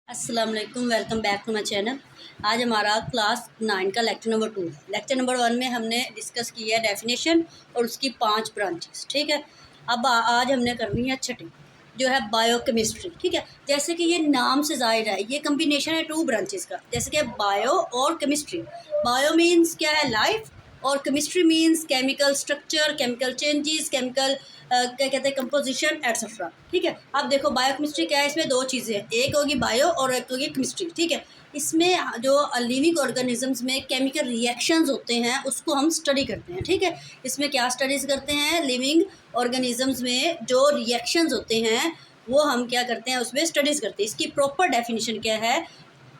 अस्सलाम वालेकुम, welcome back to my channel. आज हमारा क्लास 9 का लेक्चर नंबर 2। लेक्चर नंबर 1 में हमने डिस्कस किया है डेफिनेशन और उसकी 5 ब्रांचेस। ठीक है, अब आज हमने करनी है छठी, जो है बायोकेमिस्ट्री। ठीक है, जैसे कि ये नाम से जाहिर है, ये कम्बिनेशन है 2 ब्रांचेस का, जैसे कि बायो और केमिस्ट्री। बायो मीन्स क्या है, लाइफ, और chemistry means chemical structure, chemical changes, chemical क्या कहते हैं, कंपोजिशन एट्सेट्रा। ठीक है, अब देखो बायोकेमिस्ट्री क्या है, इसमें 2 चीज़ें हैं, एक होगी बायो और एक होगी केमिस्ट्री। ठीक है, इसमें जो लिविंग ऑर्गेनिजम्स में केमिकल रिएक्शंस होते हैं उसको हम स्टडी करते हैं। ठीक है, इसमें क्या स्टडीज़ करते हैं, लिविंग ऑर्गेनिजम्स में जो रिएक्शंस होते हैं वो हम क्या करते हैं, उसमें स्टडीज़ करते हैं। इसकी प्रॉपर डेफिनेशन क्या है,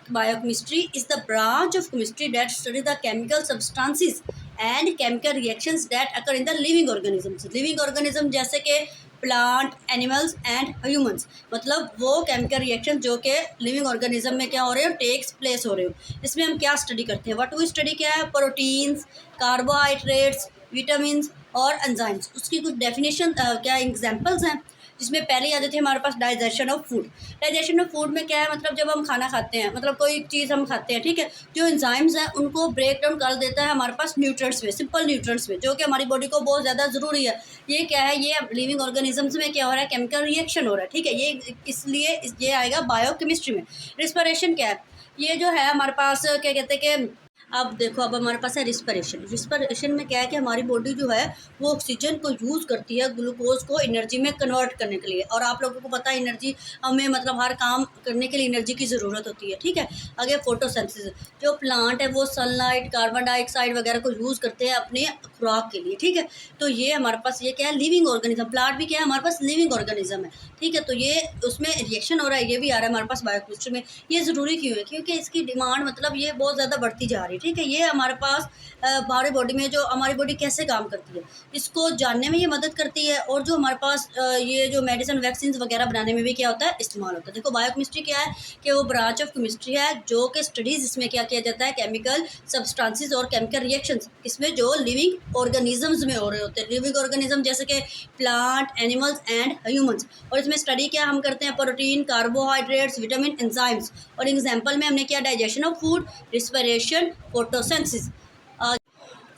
biochemistry is the branch of chemistry that study the chemical substances and chemical reactions that occur in the living organisms। living organism जैसे कि प्लांट, एनिमल्स एंड ह्यूमंस, मतलब वो केमिकल रिएक्शन जो कि लिविंग ऑर्गेनिज्म में क्या हो रहे हो, टेक्स प्लेस हो रहे हो। इसमें हम क्या स्टडी करते हैं, व्हाट वी स्टडी क्या है, प्रोटीन्स, कार्बोहाइड्रेट्स, विटामिन और एंजाइम्स। उसकी कुछ डेफिनेशन क्या एग्जांपल्स हैं, जिसमें पहले आ जाती है हमारे पास digestion of food. Digestion of food में क्या है, मतलब जब हम खाना खाते हैं, मतलब कोई चीज़ हम खाते हैं, ठीक है, जो एंजाइम्स हैं उनको ब्रेक डाउन कर देता है हमारे पास न्यूट्रिएंट्स में, सिंपल न्यूट्रिएंट्स में, जो कि हमारी बॉडी को बहुत ज़्यादा ज़रूरी है। ये क्या है, ये लिविंग ऑर्गेनिजम्स में क्या हो रहा है, केमिकल रिएक्शन हो रहा है। ठीक है, ये इसलिए ये आएगा बायोकेमिस्ट्री में। रिस्पिरेशन क्या है, ये जो है हमारे पास क्या कहते हैं कि अब देखो, अब हमारे पास है रिस्पिरेशन। रिस्पिरेशन में क्या है कि हमारी बॉडी जो है वो ऑक्सीजन को यूज़ करती है ग्लूकोज को एनर्जी में कन्वर्ट करने के लिए। और आप लोगों को पता है एनर्जी हमें, मतलब हर काम करने के लिए एनर्जी की ज़रूरत होती है। ठीक है, आगे फोटोसिंथेसिस, जो प्लांट है वो सनलाइट, कार्बन डाइऑक्साइड वगैरह को यूज़ करते हैं अपने खुराक के लिए। ठीक है, तो ये हमारे पास ये क्या है, लिविंग ऑर्गेनिज्म। प्लांट भी क्या है, हमारे पास लिविंग ऑर्गेनिज्म है। ठीक है, तो ये उसमें रिएक्शन हो रहा है, ये भी आ रहा है हमारे पास बायोकेमिस्ट्री में। ये ज़रूरी क्यों है, क्योंकि इसकी डिमांड मतलब ये बहुत ज़्यादा बढ़ती जा रही है। ठीक है, ये हमारे पास हमारे बॉडी में, जो हमारी बॉडी कैसे काम करती है इसको जानने में ये मदद करती है। और जो हमारे पास ये जो मेडिसिन, वैक्सीन वगैरह बनाने में भी क्या होता है, इस्तेमाल होता है। देखो बायोकेमिस्ट्री क्या है कि वो ब्रांच ऑफ केमिस्ट्री है जो कि स्टडीज़ इसमें क्या किया जाता है, केमिकल सब्सटेंसेस और केमिकल रिएक्शंस, इसमें जो लिविंग ऑर्गेनिजम्स में हो रहे होते हैं। लिविंग ऑर्गेनिज्म जैसे कि प्लांट, एनिमल्स एंड ह्यूमंस। और इसमें स्टडी क्या हम करते हैं, प्रोटीन, कार्बोहाइड्रेट्स, विटामिन, एंजाइम्स। और एग्जाम्पल में हमने किया digestion of food, respiration, photosynthesis.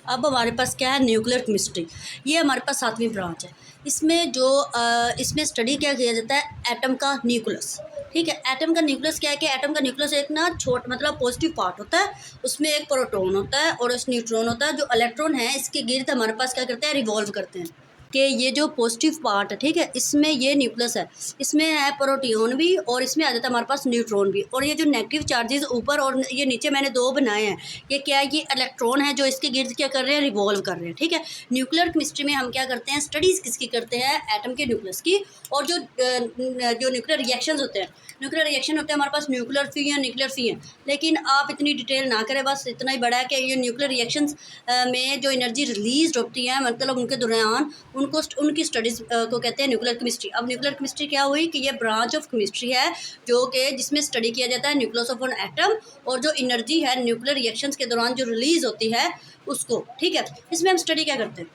अब हमारे पास क्या है, न्यूक्लियर केमिस्ट्री। ये हमारे पास 7वीं ब्रांच है। इसमें जो इसमें स्टडी क्या किया जाता है, एटम का न्यूक्लियस। ठीक है, एटम का न्यूक्लियस क्या है कि एटम का न्यूक्लियस एक ना मतलब पॉजिटिव पार्ट होता है, उसमें एक प्रोटॉन होता है और एक न्यूट्रॉन होता है। जो इलेक्ट्रॉन है इसके गिर्द हमारे पास क्या करते हैं, रिवॉल्व करते हैं। कि ये जो पॉजिटिव पार्ट है, ठीक है, इसमें ये न्यूक्लियस है, इसमें है प्रोटॉन भी और इसमें आ जाता है हमारे पास न्यूट्रॉन भी। और ये जो नेगेटिव चार्जेस ऊपर और ये नीचे मैंने 2 बनाए हैं, ये क्या है, ये इलेक्ट्रॉन है जो इसके गिर्द क्या कर रहे हैं, रिवॉल्व कर रहे हैं। ठीक है, न्यूक्लियर केमिस्ट्री में हम क्या करते हैं, स्टडीज़ किसकी करते हैं, एटम के न्यूक्लियस की। और जो न्यूक्लियर रिएक्शंस होते हैं, न्यूक्लियर रिएक्शन होते हैं हमारे पास न्यूक्लियर फ्यूजन, न्यूक्लियर फिजन। लेकिन आप इतनी डिटेल ना करें, बस इतना ही बड़ा है कि ये न्यूक्लियर रिएक्शंस में जो एनर्जी रिलीज होती है, मतलब उनके दौरान उनकी स्टडीज़ को कहते हैं न्यूक्लियर केमिस्ट्री। अब न्यूक्लियर केमिस्ट्री क्या हुई कि ये ब्रांच ऑफ केमिस्ट्री है जो कि जिसमें स्टडी किया जाता है न्यूक्लियस ऑफ एन एटम और जो एनर्जी है न्यूक्लियर रिएक्शंस के दौरान जो रिलीज़ होती है उसको। ठीक है, इसमें हम स्टडी क्या करते हैं,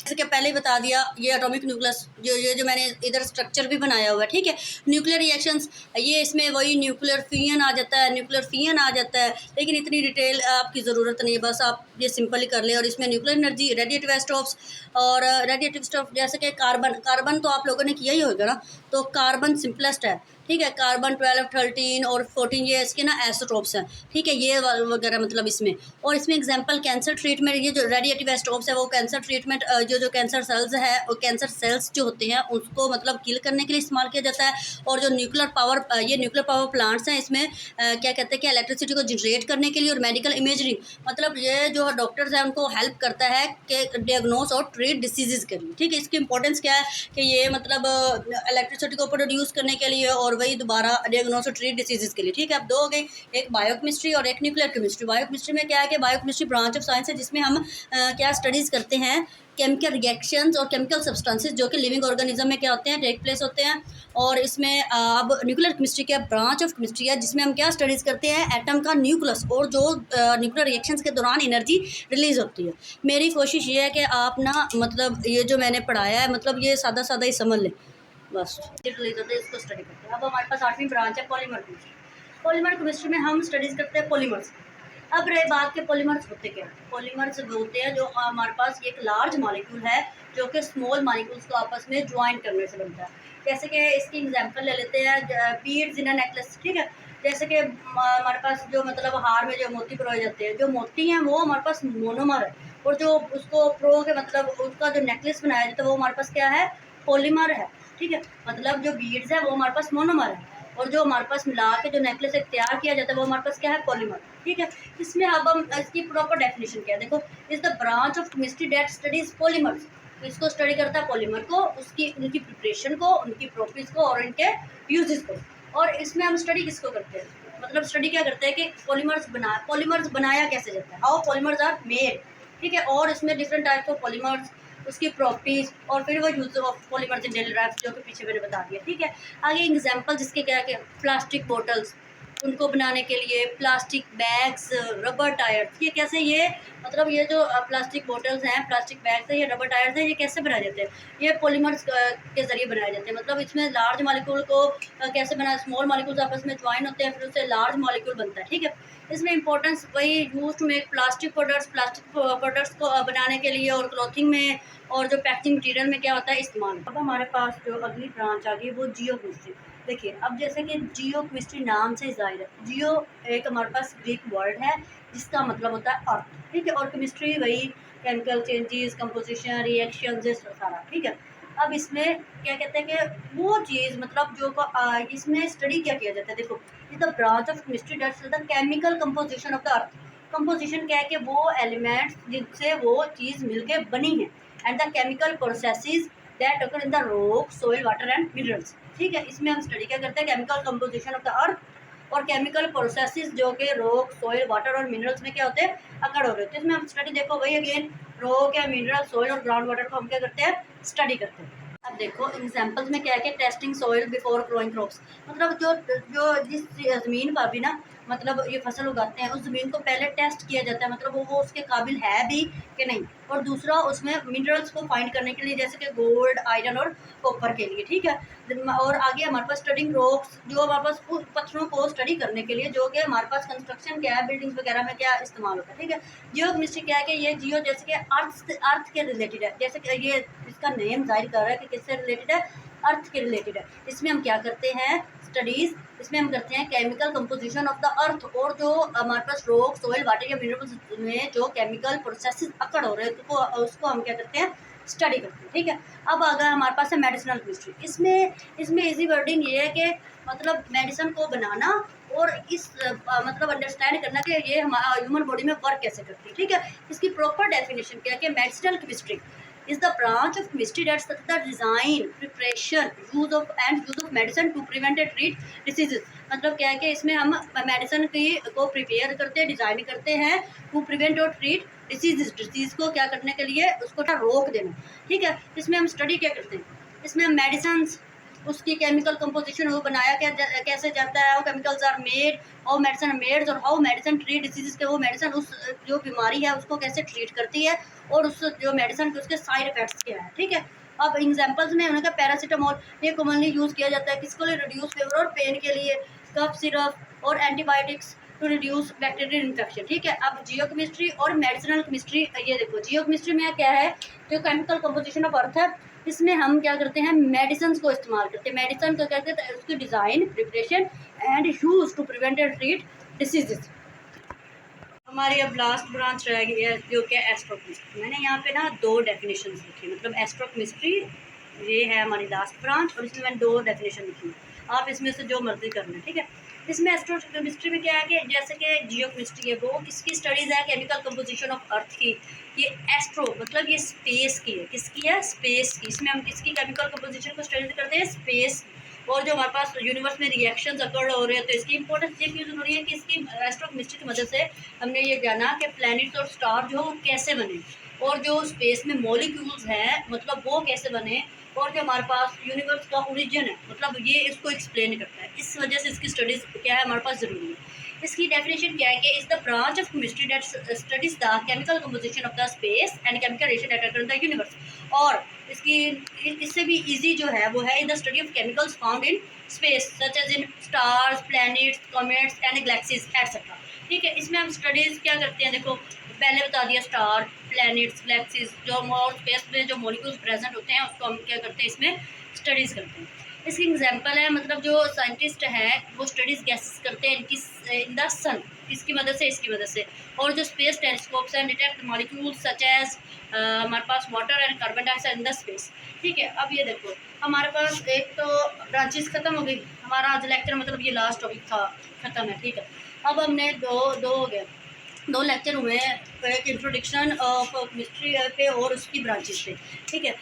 जैसे कि पहले ही बता दिया, ये एटॉमिक न्यूक्लियस, जो मैंने इधर स्ट्रक्चर भी बनाया हुआ है। ठीक है, न्यूक्लियर रिएक्शंस, ये इसमें वही न्यूक्लियर फ्यूजन आ जाता है, न्यूक्लियर फिजन आ जाता है। लेकिन इतनी डिटेल आपकी ज़रूरत नहीं है, बस आप ये सिंपल ही कर लें। और इसमें न्यूक्लियर एनर्जी, रेडिएटिव आइसोटोप्स और रेडिएटिव स्टफ, जैसे कि कार्बन तो आप लोगों ने किया ही होगा ना, तो कार्बन सिंपलेस्ट है। ठीक है, कार्बन 12, 13 और 14 ये इसके ना आइसोटोप्स हैं। ठीक है, ये वगैरह मतलब इसमें। और इसमें एग्जांपल कैंसर ट्रीटमेंट, ये जो रेडिएटिव आइसोटोप्स है वो कैंसर ट्रीटमेंट, जो कैंसर सेल्स है और कैंसर सेल्स जो होते हैं उसको मतलब किल करने के लिए इस्तेमाल किया जाता है। और जो न्यूक्लियर पावर, ये न्यूक्लियर पावर प्लांट्स हैं, इसमें क्या कहते हैं कि इलेक्ट्रिसिटी को जनरेट करने के लिए। और मेडिकल इमेजरी, मतलब ये जो डॉक्टर्स हैं उनको हेल्प करता है कि डियाग्नोस और ट्रीट डिसीजेज़ के लिए। ठीक है, इसकी इंपॉर्टेंस क्या है कि ये मतलब इलेक्ट्रिसिटी को प्रोड्यूस करने के लिए और वही दोबारा डियाग्नोस और ट्रीट डिसीजेज़ के लिए। ठीक है, अब 2 हो गई, एक बायोकेमिस्ट्री और एक न्यूक्लियर केमिस्ट्री। बायोकेमिस्ट्री में क्या है कि बायोकेमिस्ट्री ब्रांच ऑफ साइंस है जिसमें हम क्या स्टडीज़ करते हैं, केमिकल रिएक्शंस और केमिकल सब्सटेंसेस जो कि लिविंग ऑर्गेनिज्म में क्या होते हैं, टेक प्लेस होते हैं। और इसमें अब न्यूक्लियर केमिस्ट्री क्या ब्रांच ऑफ केमिस्ट्री है जिसमें हम क्या स्टडीज़ करते हैं, एटम का न्यूक्लियस और जो न्यूक्लियर रिएक्शंस के दौरान एनर्जी रिलीज़ होती है। मेरी कोशिश ये है कि आप ना मतलब ये जो मैंने पढ़ाया है मतलब ये सादा सादा ही समझ लें। बस रिलीज होते हैं, इसको स्टडी करते हैं। अब हमारे पास 8वीं ब्रांच है पॉलीमर केमिस्ट्री। पॉलीमर केमिस्ट्री में हम स्टडीज़ करते हैं पॉलीमर्स। अब रहे बात के पॉलीमर्स होते क्या हैं। पॉलीमर्स होते हैं जो हमारे पास एक लार्ज मॉलिक्यूल है जो कि स्मॉल मॉलिक्यूल्स को आपस में ज्वाइन करने से बनता है। जैसे कि इसकी एग्जांपल ले लेते हैं बीड्स इन अ नेकलेस, ठीक है। जैसे कि हमारे पास जो मतलब हार में जो मोती पिरोए जाते हैं, जो मोती हैं वो हमारे पास मोनोमर है, और जो उसको प्रो के मतलब उसका जो नेकलेस बनाया जाता है वो हमारे पास क्या है, पॉलीमर है, ठीक है। मतलब जो बीड्स है वो हमारे पास मोनोमर है, और जो हमारे पास मिला के जो नेकलेस एक तैयार किया जाता है वो हमारे पास क्या है, पॉलीमर, ठीक है। इसमें अब हम इसकी प्रॉपर डेफिनेशन क्या है, देखो, is the branch of chemistry that studies polymers. तो इसको स्टडी करता है पॉलीमर को, उसकी उनकी प्रिपरेशन को, उनकी प्रॉपर्टीज को और इनके यूजेस को। और इसमें हम स्टडी किसको करते हैं, मतलब स्टडी क्या करते हैं कि पॉलीमर्स बनाया कैसे जाता है, हाउ पॉलीमर्स आर मेड, ठीक है। और इसमें डिफरेंट टाइप्स ऑफ पॉलीमर्स, उसकी प्रॉपर्टीज, और फिर वो use of polymers in daily life जो कि पीछे मैंने बता दिया, ठीक है। आगे एग्जांपल जिसके क्या क्या, प्लास्टिक बॉटल्स, उनको बनाने के लिए प्लास्टिक बैग्स, रबर टायर्स, ये कैसे, ये मतलब ये जो प्लास्टिक बॉटल्स हैं, प्लास्टिक बैग्स हैं, ये रबर टायर्स हैं, ये कैसे बनाए जाते हैं, ये पॉलीमर्स के जरिए बनाए जाते हैं। मतलब इसमें लार्ज मॉलिक्यूल को कैसे बनाए, स्मॉल मॉलिक्यूल्स आपस में ज्वाइन होते हैं, फिर उससे लार्ज मॉलिक्यूल बनता है, ठीक है। इसमें इंपॉर्टेंस वही use to make plastic products को बनाने के लिए, और क्लॉथिंग में, और जो पैकिंग मटीरियल में क्या होता है इस्तेमाल। अब हमारे पास जो अगली ब्रांच आ गई वो जियो केमिस्ट्री। देखिए, अब जैसे कि जियो केमिस्ट्री नाम से जाहिर है, जियो एक हमारे पास ग्रीक वर्ड है जिसका मतलब होता है अर्थ, ठीक है। और केमिस्ट्री वही केमिकल चेंजेस, कंपोजिशन, रिएक्शन सारा, ठीक है। अब इसमें क्या कहते हैं कि वो चीज़ मतलब जो इसमें स्टडी क्या किया जाता है, देखो, is the branch of chemistry that's the chemical composition of the earth. Composition क्या है कि वो एलिमेंट्स जिनसे वो चीज़ मिलके बनी है, and the chemical processes that occur in the rock, soil, water and minerals, ठीक है। इसमें हम स्टडी क्या करते हैं, chemical composition of the earth और केमिकल प्रोसेसेस जो कि रॉक, सोइल, वाटर और मिनरल्स में क्या होते हैं, अकड़ हो रहे होते हैं। इसमें हम स्टडी, देखो वही अगेन, रॉक या मिनरल, सोइल और ग्राउंड वाटर को हम क्या करते हैं, स्टडी करते हैं। अब देखो एग्जांपल्स में क्या है कि testing soil before growing crops, मतलब जो जो जिस ज़मीन पर भी ना मतलब ये फसल उगाते हैं, उस ज़मीन को पहले टेस्ट किया जाता है, मतलब वो उसके काबिल है भी कि नहीं। और दूसरा उसमें मिनरल्स को फाइंड करने के लिए, जैसे कि गोल्ड, आयरन और कॉपर के लिए, ठीक है। और आगे हमारे पास स्टडिंग रॉक्स, जो हमारे पास उन पत्थरों को स्टडी करने के लिए, जो कि हमारे पास कंस्ट्रक्शन क्या है, बिल्डिंग्स वगैरह में क्या इस्तेमाल होता है, ठीक है। जियो केमिस्ट्री क्या है कि ये जियो जैसे कि अर्थ के रिलेटेड है, जैसे कि ये इसका नेम जाहिर कर रहा है कि किससे रिलेटेड है, अर्थ के रिलेटेड है। इसमें हम क्या करते हैं स्टडीज़, इसमें हम करते हैं chemical composition of the earth, और जो हमारे पास रॉक, सॉइल, वाटर या मिनरल्स में जो केमिकल प्रोसेसेस अकड़ हो रहे हैं उसको हम क्या करते हैं, स्टडी करते हैं, ठीक है। अब अगर हमारे पास है मेडिसिनल केमिस्ट्री, इसमें इजी वर्डिंग ये है कि मतलब मेडिसिन को बनाना और इस मतलब अंडरस्टैंड करना कि ये हमारा ह्यूमन बॉडी में वर्क कैसे करती है, ठीक है। इसकी प्रॉपर डेफिनेशन क्या है कि medicinal chemistry is the branch of chemistry that studies the design, preparation, use of medicine to prevent and treat diseases। मतलब क्या है कि इसमें हम मेडिसिन को प्रिपेयर करते हैं, डिज़ाइन करते हैं, टू प्रिवेंट और ट्रीट डिसीज़ को क्या करने के लिए, उसको रोक देना, ठीक है। इसमें हम स्टडी क्या करते हैं, इसमें हम मेडिसिन, उसकी केमिकल कंपोजिशन, वो बनाया कैसे जाता है, वो chemicals are made, how medicine made, और हाउ मेडिसिन ट्रीट डिसीजेस के, वो मेडिसिन उस जो बीमारी है उसको कैसे ट्रीट करती है, और उस जो मेडिसिन के उसके साइड इफेक्ट्स क्या है, ठीक है। अब एग्जांपल्स में उन्होंने पैरासीटामोल, ये कॉमनली यूज़ किया जाता है किसको लिए, रिड्यूस फीवर और पेन के लिए, कफ सिरप और antibiotics to reduce bacterial infection, ठीक है। अब जियो केमिस्ट्री और मेडिसिनल केमिस्ट्री, ये देखो जियो केमिस्ट्री में क्या है, जो केमिकल कंपोजिशन ऑफ अर्थ है, इसमें हम क्या करते हैं, मेडिसिन को इस्तेमाल करते हैं, मेडिसिन को कहते हैं उसकी design, preparation and use to prevent and treat diseases. हमारी अब लास्ट ब्रांच रह गई है जो कि एस्ट्रोकेमिस्ट्री। मैंने यहाँ पे ना 2 डेफिनेशन लिखी, मतलब एस्ट्रोकेमिस्ट्री ये है हमारी लास्ट ब्रांच, और इसमें मैंने 2 डेफिनेशन लिखी, आप इसमें से जो मर्जी करना है, ठीक है। इसमें एस्ट्रोकेमिस्ट्री में क्या है कि जैसे कि जियो केमिस्ट्री है वो किसकी स्टडीज़ है, केमिकल कंपोजिशन ऑफ अर्थ की। ये एस्ट्रो मतलब ये स्पेस की है, किसकी है, स्पेस की। इसमें हम किसकी केमिकल कंपोजिशन को स्टडी करते हैं, स्पेस। और जो हमारे पास यूनिवर्स में रिएक्शंस अकर हो रहे हैं, तो इसकी इंपॉर्टेंस ये क्यों जरूरी है कि इसकी एस्ट्रोकेमिस्ट्री की मदद से हमने ये जाना कि प्लैनेट्स और स्टार जो कैसे बने, और जो स्पेस में मॉलिक्यूल्स हैं मतलब वो कैसे बने, और जो हमारे पास यूनिवर्स का ओरिजिन है मतलब ये इसको एक्सप्लेन करता है। इस वजह से इसकी स्टडीज़ क्या है हमारे पास ज़रूरी है। इसकी डेफिनेशन क्या है कि is the branch of chemistry that studies the chemical composition of the space and chemical reaction that occur in the universe. और इसकी इससे भी इजी जो है वो है in the study of chemicals found in space such as in stars, planets, comets and galaxies etcetera. ठीक है, इसमें हम स्टडीज़ क्या करते हैं, देखो पहले बता दिया स्टार, प्लैनेट्स, गैलेक्सीज जो स्पेस में जो मॉलिक्यूल्स प्रेजेंट होते हैं उसको हम क्या करते हैं, इसमें स्टडीज़ करते हैं। इसकी एग्जांपल है, मतलब जो साइंटिस्ट हैं वो स्टडीज़ गैसेस करते हैं इनकी इन द सन, इसकी मदद से, इसकी मदद से। और जो स्पेस टेलीस्कोप्स हैं डिटेक्ट मॉलिक्यूल्स सच एज हमारे पास water and carbon dioxide in the space. ठीक है, अब ये देखो हमारे पास एक तो ब्रांचेस ख़त्म हो गई, हमारा आज लेक्चर मतलब ये लास्ट टॉपिक था, ख़त्म है। ठीक है, अब हमने दो हो गए, 2 लेक्चर हुए हैं, एक इंट्रोडक्शन ऑफ केमिस्ट्री पे और उसकी ब्रांचेस पे। ठीक है,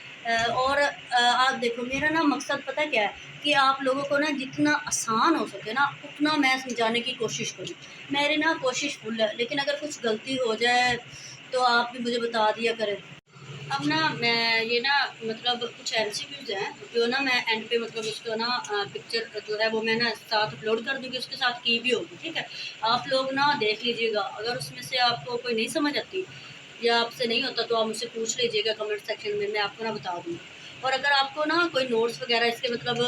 और आप देखो मेरा ना मकसद पता क्या है कि आप लोगों को ना जितना आसान हो सके ना उतना मैं समझाने की कोशिश करूँ। मेरी ना कोशिश फुल है, लेकिन अगर कुछ गलती हो जाए तो आप भी मुझे बता दिया करें। अब ना मैं ये ना मतलब कुछ MCQs हैं जो ना मैं एंड पे मतलब उसको ना पिक्चर जो है वो मैं ना साथ अपलोड कर दूँगी, उसके साथ की भी होगी। ठीक है, आप लोग ना देख लीजिएगा, अगर उसमें से आपको कोई नहीं समझ आती या आपसे नहीं होता तो आप मुझसे पूछ लीजिएगा कमेंट सेक्शन में, मैं आपको ना बता दूँगी। और अगर आपको ना कोई नोट्स वगैरह इसके मतलब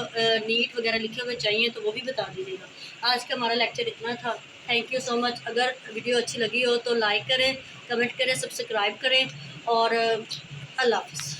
नीट वगैरह लिखे हुए चाहिए तो वो भी बता दीजिएगा। आज का हमारा लेक्चर इतना था। Thank you so much. अगर वीडियो अच्छी लगी हो तो लाइक करें, कमेंट करें, सब्सक्राइब करें और अल्लाह हाफ़िज़।